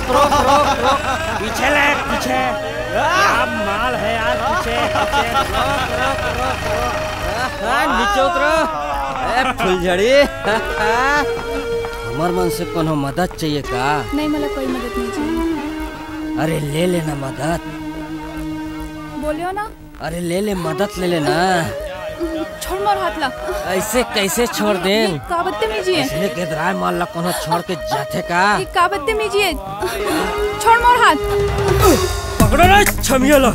रोक रोक रोक, पीछे ले पीछे। क्या माल है यार, पीछे पीछे। रोक रोक रोक रोक, नीचे उतरो। फुलझड़ी, हमार मन से कोनो मदद चाहिए का? नहीं, मला कोई मदद नहीं चाहिए। अरे ले लेना मदद। बोलियो ना। अरे ले ले मदद, ले लेना। छोड़ मोर हाथ ला। ऐसे कैसे छोड़ दे? का बदतमीजी है। इसलिए केदराय माल ला कोनो छोड़ के जाते का? का बदतमीजी है। छोड़ मोर हाथ। पकड़ो ना छमिया ला।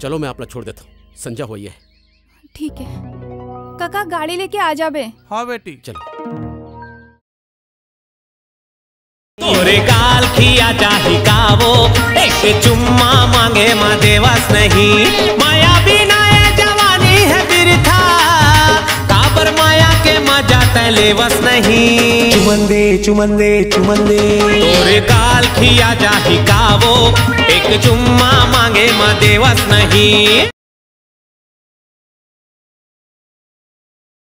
चलो मैं अपना छोड़ देता हूँ, संजा हुई है। ठीक है काका, गाड़ी लेके आ जाबे। हाँ बेटी चलो। तोरे गाल खिया जाही कावो, एक चुम्मा मांगे माँ देवस नहीं। माया बिना ये जवानी है बिरथा, काबर माया के मजा तलेवस नहीं। चुमन दे चुमन दे चुमन दे। तोरे गाल खिया जाही कावो, एक चुम्मा मांगे माँ देवस नहीं।